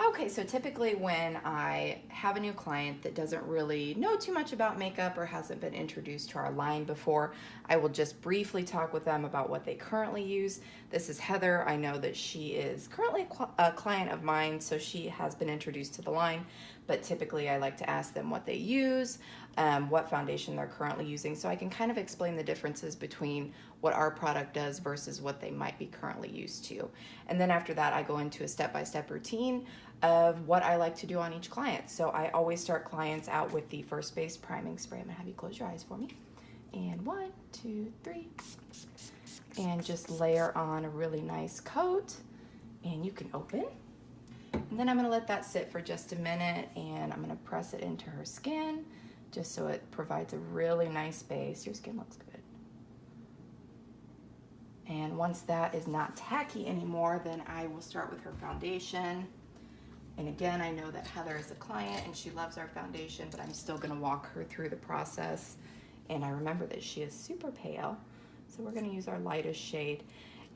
Okay, so typically when I have a new client that doesn't really know too much about makeup or hasn't been introduced to our line before, I will just briefly talk with them about what they currently use. This is Heather. I know that she is currently a client of mine, so she has been introduced to the line, but typically I like to ask them what they use, what foundation they're currently using, so I can kind of explain the differences between what our product does versus what they might be currently used to. And then after that, I go into a step-by-step routine of what I like to do on each client. So I always start clients out with the first base priming spray. I'm gonna have you close your eyes for me. And 1, 2, 3. And just layer on a really nice coat. And you can open. And then I'm gonna let that sit for just a minute, and I'm gonna press it into her skin just so it provides a really nice base. Your skin looks good. And once that is not tacky anymore, then I will start with her foundation. And again, I know that Heather is a client and she loves our foundation, but I'm still gonna walk her through the process. And I remember that she is super pale, so we're gonna use our lightest shade.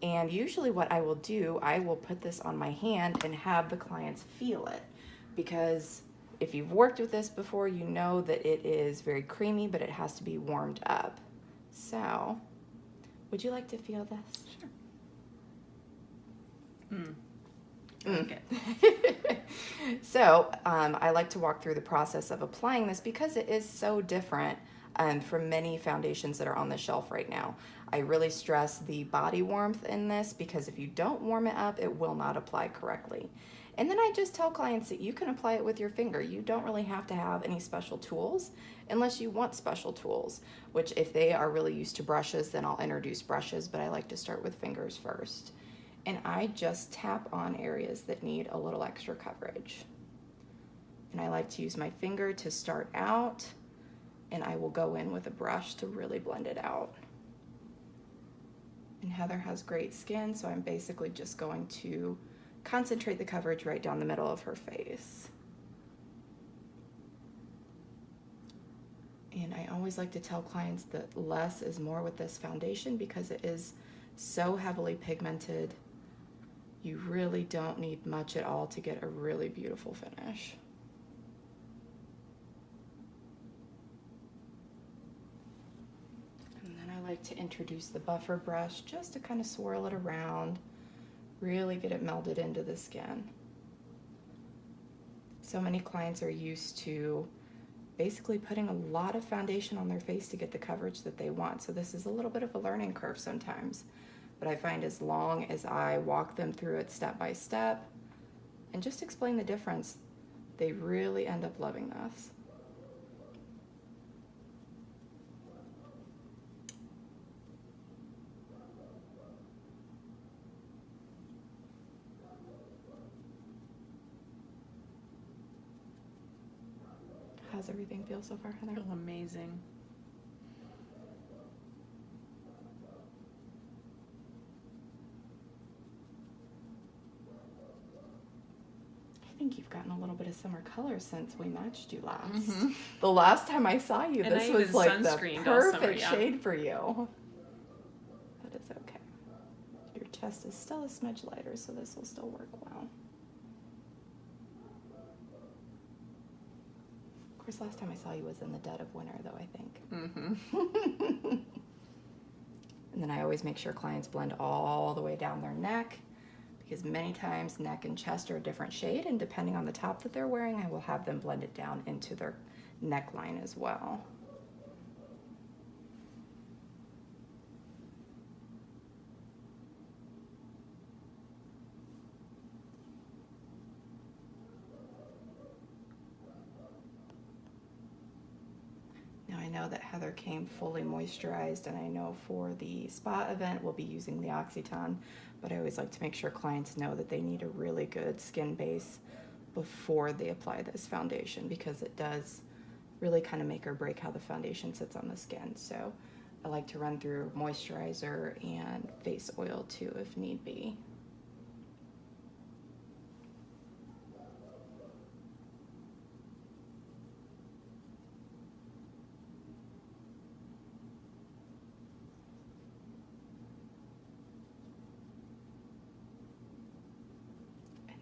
And usually what I will do, I will put this on my hand and have the clients feel it. Because if you've worked with this before, you know that it is very creamy, but it has to be warmed up. So, would you like to feel this? Sure. Okay. So I like to walk through the process of applying this because it is so different from many foundations that are on the shelf right now. I really stress the body warmth in this because if you don't warm it up, it will not apply correctly. And then I just tell clients that you can apply it with your finger. You don't really have to have any special tools unless you want special tools, which if they are really used to brushes, then I'll introduce brushes, but I like to start with fingers first. And I just tap on areas that need a little extra coverage. And I like to use my finger to start out, and I will go in with a brush to really blend it out. And Heather has great skin, so I'm basically just going to concentrate the coverage right down the middle of her face. And I always like to tell clients that less is more with this foundation because it is so heavily pigmented. You really don't need much at all to get a really beautiful finish. And then I like to introduce the buffer brush just to kind of swirl it around, really get it melded into the skin. So many clients are used to basically putting a lot of foundation on their face to get the coverage that they want. So this is a little bit of a learning curve sometimes. But I find as long as I walk them through it step by step and just explain the difference, they really end up loving this. How's everything feel so far, Heather? Oh, amazing. I think you've gotten a little bit of summer color since we matched you last. Mm-hmm. The last time I saw you, this was like the perfect shade for you. But it's okay. Your chest is still a smidge lighter, so this will still work well. Of course, last time I saw you was in the dead of winter, though, I think. Mm-hmm. And then I always make sure clients blend all the way down their neck, because many times neck and chest are a different shade, and depending on the top that they're wearing, I will have them blend it down into their neckline as well. Now I know that Heather came fully moisturized, and I know for the spa event we'll be using the L'Occitane, but I always like to make sure clients know that they need a really good skin base before they apply this foundation, because it does really kind of make or break how the foundation sits on the skin. So I like to run through moisturizer and face oil too if need be.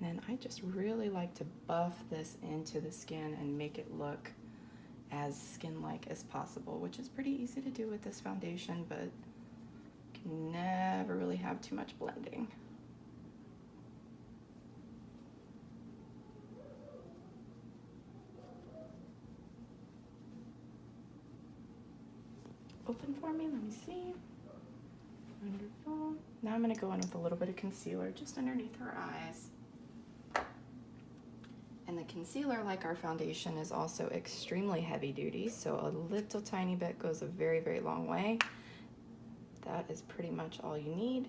And then I just really like to buff this into the skin and make it look as skin-like as possible, which is pretty easy to do with this foundation, but can never really have too much blending. Open for me, let me see. Wonderful. Now I'm going to go in with a little bit of concealer just underneath her eyes. And the concealer, like our foundation, is also extremely heavy duty, so a little tiny bit goes a very, very long way. That is pretty much all you need.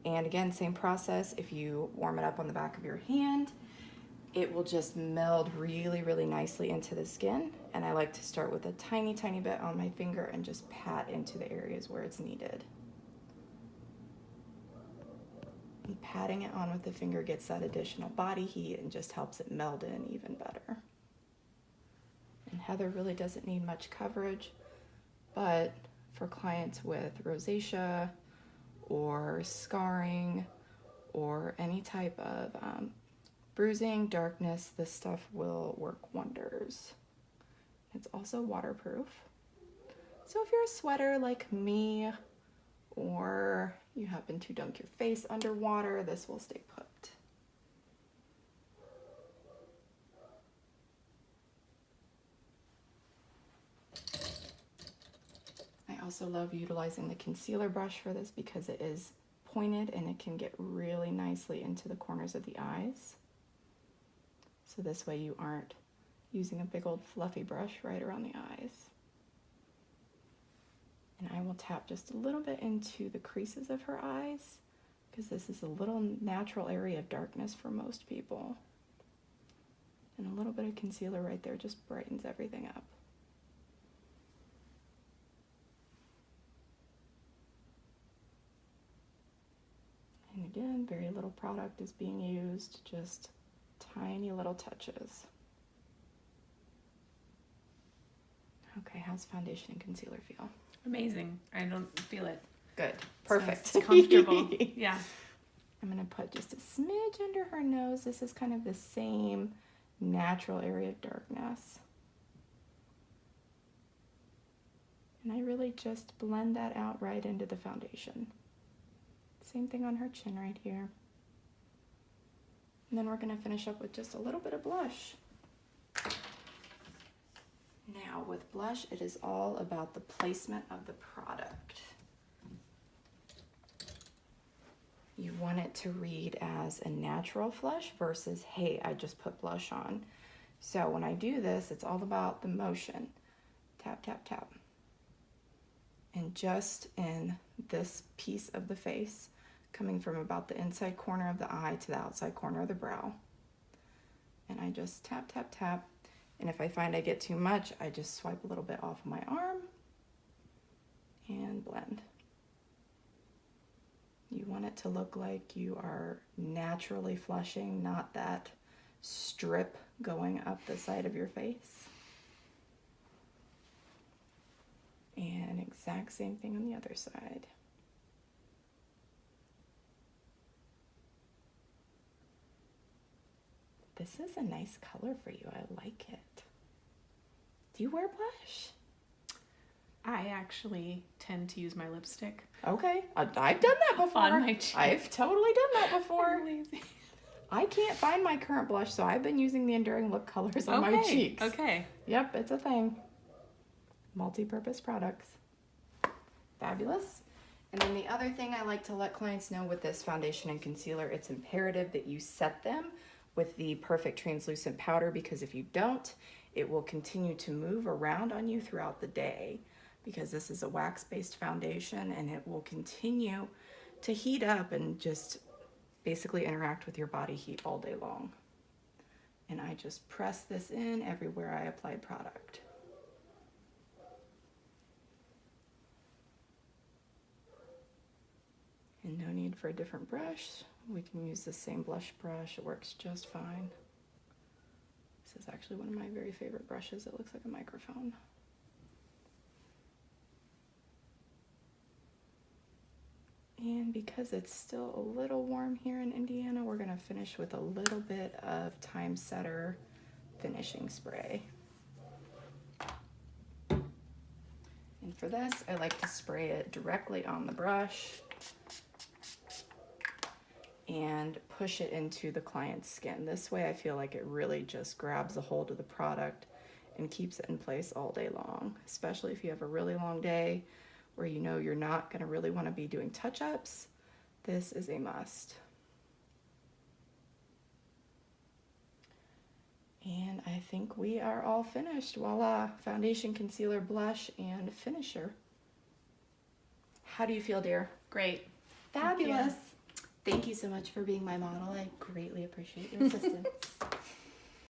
And again, same process. If you warm it up on the back of your hand, it will just meld really, really nicely into the skin. And I like to start with a tiny, tiny bit on my finger and just pat into the areas where it's needed. And patting it on with the finger gets that additional body heat and just helps it meld in even better. And Heather really doesn't need much coverage, but for clients with rosacea or scarring or any type of bruising, darkness, this stuff will work wonders. It's also waterproof. So if you're a sweater like me, or you happen to dunk your face underwater, this will stay put. I also love utilizing the concealer brush for this because it is pointed and it can get really nicely into the corners of the eyes. So this way you aren't using a big old fluffy brush right around the eyes. And I will tap just a little bit into the creases of her eyes because this is a little natural area of darkness for most people. And a little bit of concealer right there just brightens everything up. And again, very little product is being used, just tiny little touches. Okay, how's foundation and concealer feel? Amazing. I don't feel it. Good. Perfect. So it's comfortable. Yeah. I'm going to put just a smidge under her nose. This is kind of the same natural area of darkness. And I really just blend that out right into the foundation. Same thing on her chin right here. And then we're going to finish up with just a little bit of blush. Now with blush, it is all about the placement of the product. You want it to read as a natural flush versus, hey, I just put blush on. So when I do this, it's all about the motion. Tap, tap, tap. And just in this piece of the face, coming from about the inside corner of the eye to the outside corner of the brow. And I just tap, tap, tap. And if I find I get too much, I just swipe a little bit off of my arm and blend. You want it to look like you are naturally flushing, not that strip going up the side of your face. And exact same thing on the other side. This is a nice color for you. I like it. Do you wear blush? I actually tend to use my lipstick. Okay. I've done that before. On my cheek. I've totally done that before. I'm lazy. I can't find my current blush, so I've been using the Enduring Look colors on my cheeks. Okay. Yep, it's a thing. Multi-purpose products. Fabulous. And then the other thing I like to let clients know with this foundation and concealer, it's imperative that you set them with the perfect translucent powder, because if you don't, it will continue to move around on you throughout the day, because this is a wax-based foundation and it will continue to heat up and just basically interact with your body heat all day long. And I just press this in everywhere I apply product. And no need for a different brush. We can use the same blush brush. It works just fine. This is actually one of my very favorite brushes. It looks like a microphone. And because it's still a little warm here in Indiana, we're gonna finish with a little bit of Time Setter finishing spray. And for this, I like to spray it directly on the brush and push it into the client's skin. This way I feel like it really just grabs a hold of the product and keeps it in place all day long, especially if you have a really long day where you know you're not gonna really wanna be doing touch-ups. This is a must. And I think we are all finished. Voila, foundation, concealer, blush, and finisher. How do you feel, dear? Great. Fabulous. Thank you so much for being my model. I greatly appreciate your assistance.